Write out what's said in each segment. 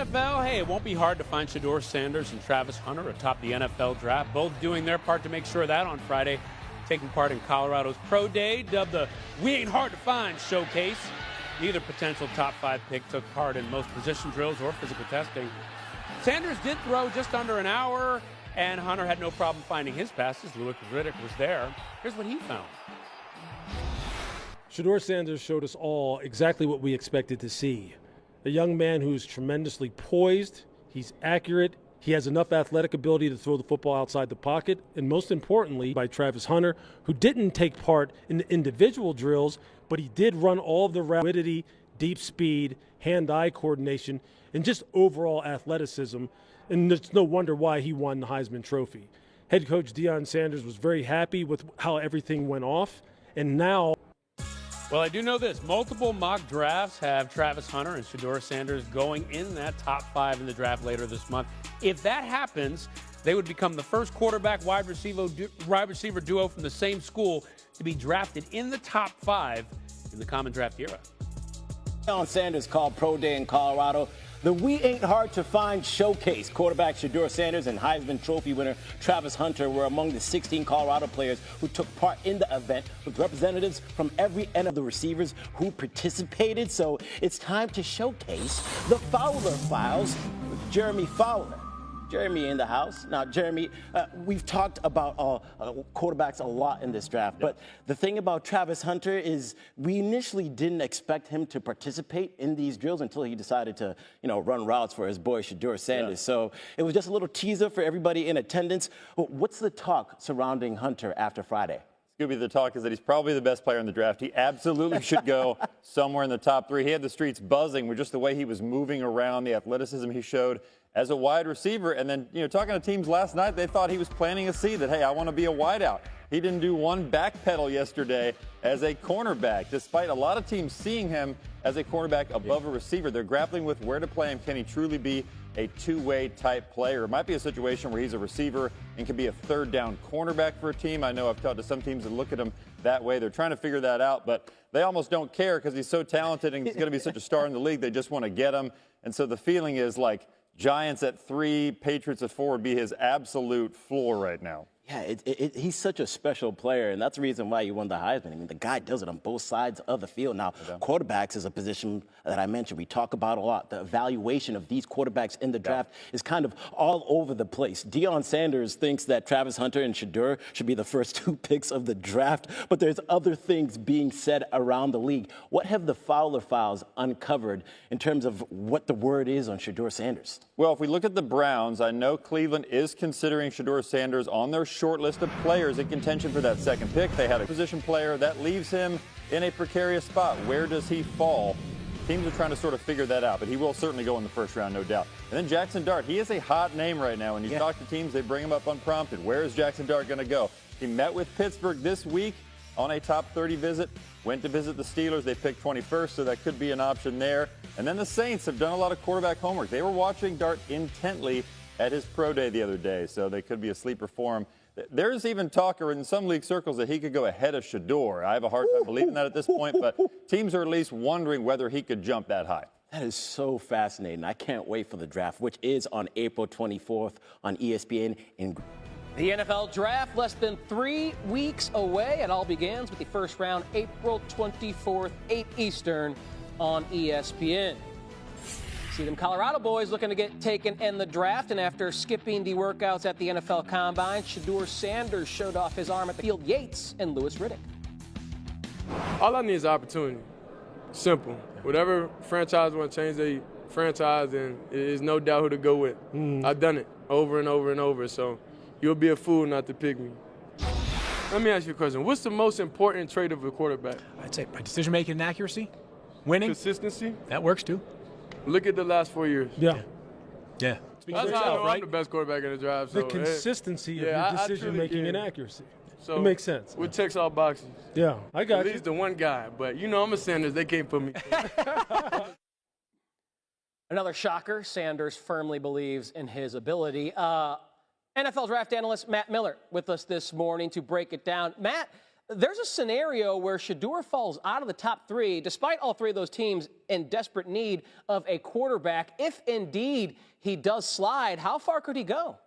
NFL, hey, it won't be hard to find Shedeur Sanders and Travis Hunter atop the NFL draft, both doing their part to make sure that on Friday, taking part in Colorado's Pro Day, dubbed the We Ain't Hard to Find showcase. Neither potential top 5 pick took part in most position drills or physical testing. Sanders did throw just under an hour, and Hunter had no problem finding his passes. Louis Riddick was there. Here's what he found. Shedeur Sanders showed us all exactly what we expected to see. A young man who's tremendously poised, he's accurate, he has enough athletic ability to throw the football outside the pocket, and most importantly, by Travis Hunter, who didn't take part in the individual drills, but he did run all of the rapidity, deep speed, hand-eye coordination, and just overall athleticism, and it's no wonder why he won the Heisman Trophy. Head coach Deion Sanders was very happy with how everything went off, and now... Well, I do know this. Multiple mock drafts have Travis Hunter and Shedeur Sanders going in that top 5 in the draft later this month. If that happens, they would become the first quarterback wide receiver duo from the same school to be drafted in the top 5 in the Common Draft era. Deion Sanders called Pro Day in Colorado the We Ain't Hard to Find showcase. Quarterback Shedeur Sanders and Heisman Trophy winner Travis Hunter were among the 16 Colorado players who took part in the event, with representatives from every end of the receivers who participated. So it's time to showcase the Fowler Files with Jeremy Fowler. Jeremy in the house. Now, Jeremy, we've talked about quarterbacks a lot in this draft, but the thing about Travis Hunter is we initially didn't expect him to participate in these drills until he decided to, run routes for his boy Shedeur Sanders. So it was just a little teaser for everybody in attendance. What's the talk surrounding Hunter after Friday? Scooby, the talk is that he's probably the best player in the draft. He absolutely should go somewhere in the top 3. He had the streets buzzing with just the way he was moving around, the athleticism he showed as a wide receiver. And then, talking to teams last night, they thought he was planting a seed that, hey, I want to be a wideout. He didn't do one backpedal yesterday as a cornerback, despite a lot of teams seeing him as a cornerback above a receiver. They're grappling with where to play him. Can he truly be a two-way type player? It might be a situation where he's a receiver and can be a third down cornerback for a team. I know I've talked to some teams that look at him that way. They're trying to figure that out, but they almost don't care because he's so talented and he's going to be such a star in the league. They just want to get him. And so the feeling is like Giants at 3, Patriots at 4 would be his absolute floor right now. Yeah, he's such a special player, and that's the reason why he won the Heisman. I mean, the guy does it on both sides of the field. Now, quarterbacks is a position that I mentioned we talk about a lot. The evaluation of these quarterbacks in the draft is kind of all over the place. Deion Sanders thinks that Travis Hunter and Shedeur should be the first 2 picks of the draft, but there's other things being said around the league. What have the Fowler Files uncovered in terms of what the word is on Shedeur Sanders? Well, if we look at the Browns, I know Cleveland is considering Shedeur Sanders on their short list of players in contention for that second pick. They had a position player that leaves him in a precarious spot. Where does he fall? Teams are trying to sort of figure that out, but he will certainly go in the first round, no doubt. And then Jackson Dart, he is a hot name right now. When you talk to teams, they bring him up unprompted. Where is Jackson Dart going to go? He met with Pittsburgh this week on a top 30 visit, went to visit the Steelers. They picked 21st, so that could be an option there. And then the Saints have done a lot of quarterback homework. They were watching Dart intently at his pro day the other day, so they could be a sleeper for him. There's even talk in some league circles that he could go ahead of Shedeur. I have a hard time believing that at this point, but teams are at least wondering whether he could jump that high. That is so fascinating. I can't wait for the draft, which is on April 24th on ESPN in the NFL Draft less than 3 weeks away. It all begins with the first round, April 24th, 8 Eastern on ESPN. See them Colorado boys looking to get taken in the draft, and after skipping the workouts at the NFL Combine, Shedeur Sanders showed off his arm at the field. Yates and Louis Riddick. All I need is opportunity. Simple. Whatever franchise want to change their franchise, and there's no doubt who to go with. I've done it over and over and over, so you'll be a fool not to pick me. Let me ask you a question. What's the most important trait of a quarterback? I'd say decision-making and accuracy. Winning. Consistency. That works, too. Look at the last 4 years. Yeah. Yeah. That's how I know I'm the best quarterback in the draft. The So, consistency of your decision-making and accuracy. So it makes sense. It checks all boxes. Yeah, I got At least the one guy. But, I'm a Sanders. They can't put me. Another shocker. Sanders firmly believes in his ability. NFL draft analyst Matt Miller with us this morning to break it down. Matt, there's a scenario where Shedeur falls out of the top 3, despite all 3 of those teams in desperate need of a quarterback. If indeed he does slide, how far could he go?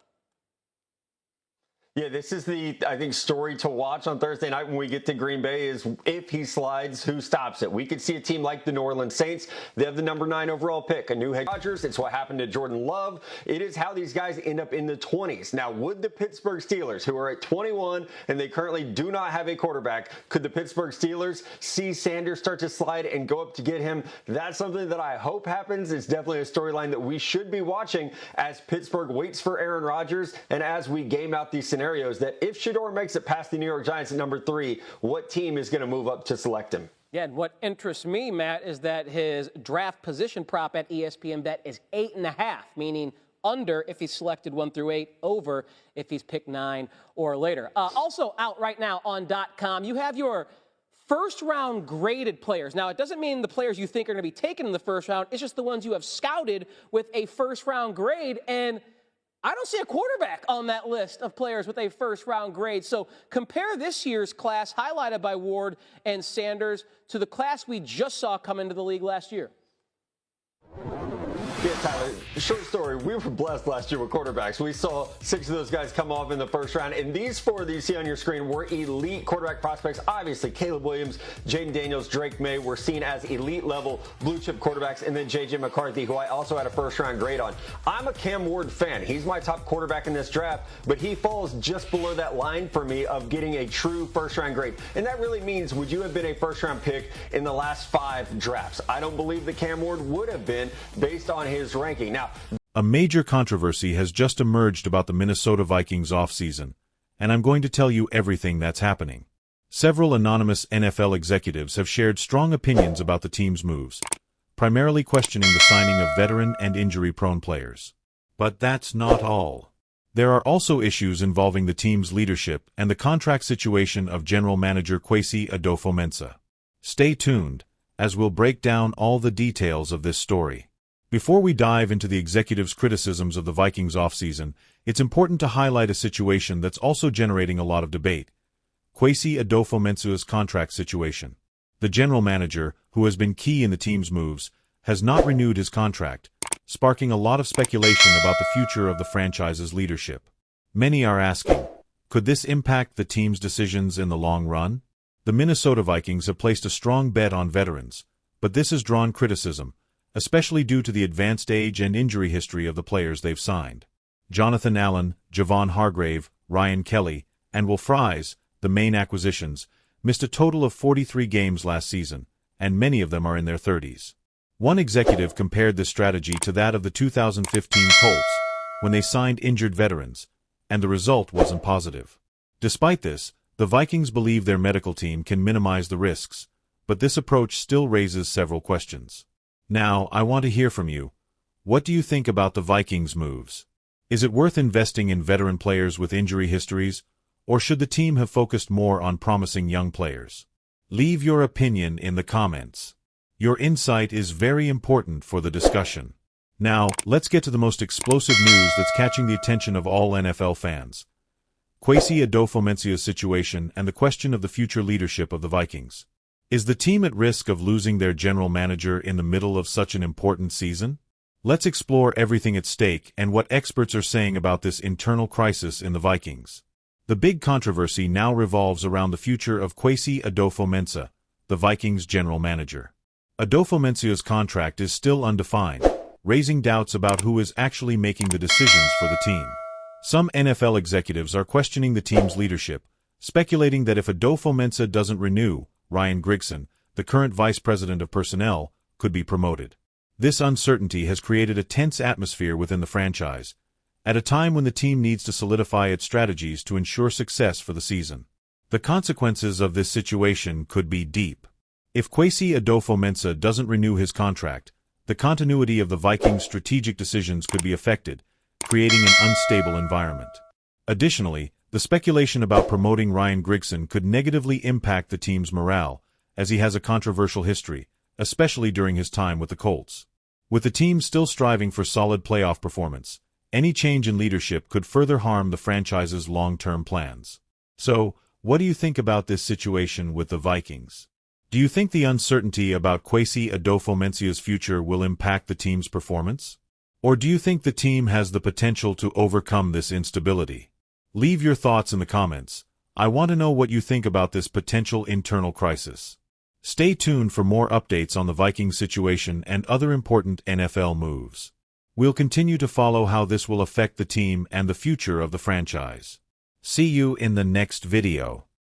Yeah, this is the, I think, story to watch on Thursday night when we get to Green Bay is if he slides, who stops it? We could see a team like the New Orleans Saints. They have the number 9 overall pick, a new head Rodgers. It's what happened to Jordan Love. It is how these guys end up in the 20s. Now, would the Pittsburgh Steelers, who are at 21 and they currently do not have a quarterback, could the Pittsburgh Steelers see Sanders start to slide and go up to get him? That's something that I hope happens. It's definitely a storyline that we should be watching as Pittsburgh waits for Aaron Rodgers and as we game out these scenarios that if Shedeur makes it past the New York Giants at number 3, what team is going to move up to select him? Yeah, and what interests me, Matt, is that his draft position prop at ESPN Bet is 8.5, meaning under if he's selected 1 through 8, over if he's picked 9 or later. Also out right now on .com, you have your first-round graded players. Now, it doesn't mean the players you think are going to be taken in the first round. It's just the ones you have scouted with a first-round grade, and I don't see a quarterback on that list of players with a first-round grade. So compare this year's class, highlighted by Ward and Sanders, to the class we just saw come into the league last year. Yeah, Tyler, short story. We were blessed last year with quarterbacks. We saw 6 of those guys come off in the first round, and these 4 that you see on your screen were elite quarterback prospects. Obviously, Caleb Williams, Jaden Daniels, Drake May were seen as elite-level blue-chip quarterbacks, and then J.J. McCarthy, who I also had a first-round grade on. I'm a Cam Ward fan. He's my top quarterback in this draft, but he falls just below that line for me of getting a true first-round grade. And that really means, would you have been a first-round pick in the last 5 drafts? I don't believe that Cam Ward would have been based on his ranking. Now, a major controversy has just emerged about the Minnesota Vikings offseason, and I'm going to tell you everything that's happening. Several anonymous NFL executives have shared strong opinions about the team's moves, primarily questioning the signing of veteran and injury-prone players. But that's not all. There are also issues involving the team's leadership and the contract situation of general manager Kwesi Adofo-Mensah. Stay tuned, as we'll break down all the details of this story. Before we dive into the executives' criticisms of the Vikings offseason, it's important to highlight a situation that's also generating a lot of debate: Kwesi Adofo-Mensah's contract situation. The general manager, who has been key in the team's moves, has not renewed his contract, sparking a lot of speculation about the future of the franchise's leadership. Many are asking, could this impact the team's decisions in the long run? The Minnesota Vikings have placed a strong bet on veterans, but this has drawn criticism, especially due to the advanced age and injury history of the players they've signed. Jonathan Allen, Javon Hargrave, Ryan Kelly, and Will Fries, the main acquisitions, missed a total of 43 games last season, and many of them are in their 30s. One executive compared this strategy to that of the 2015 Colts, when they signed injured veterans, and the result wasn't positive. Despite this, the Vikings believe their medical team can minimize the risks, but this approach still raises several questions. Now, I want to hear from you. What do you think about the Vikings' moves? Is it worth investing in veteran players with injury histories, or should the team have focused more on promising young players? Leave your opinion in the comments. Your insight is very important for the discussion. Now, let's get to the most explosive news that's catching the attention of all NFL fans: Kwesi Adofo-Mensah's situation and the question of the future leadership of the Vikings. Is the team at risk of losing their general manager in the middle of such an important season? Let's explore everything at stake and what experts are saying about this internal crisis in the Vikings. The big controversy now revolves around the future of Kwesi Adofo-Mensah, the Vikings general manager. Adofo-Mensah's contract is still undefined, raising doubts about who is actually making the decisions for the team. Some NFL executives are questioning the team's leadership, speculating that if Adofo-Mensah doesn't renew, Ryan Grigson, the current vice president of personnel, could be promoted. This uncertainty has created a tense atmosphere within the franchise, at a time when the team needs to solidify its strategies to ensure success for the season. The consequences of this situation could be deep. If Kwesi Adofo-Mensah doesn't renew his contract, the continuity of the Vikings' strategic decisions could be affected, creating an unstable environment. Additionally, the speculation about promoting Ryan Grigson could negatively impact the team's morale, as he has a controversial history, especially during his time with the Colts. With the team still striving for solid playoff performance, any change in leadership could further harm the franchise's long-term plans. So, What do you think about this situation with the Vikings? Do you think the uncertainty about Kwesi Adofo-Mensah's future will impact the team's performance? Or do you think the team has the potential to overcome this instability? Leave your thoughts in the comments. I want to know what you think about this potential internal crisis. Stay tuned for more updates on the Vikings situation and other important NFL moves. We'll continue to follow how this will affect the team and the future of the franchise. See you in the next video.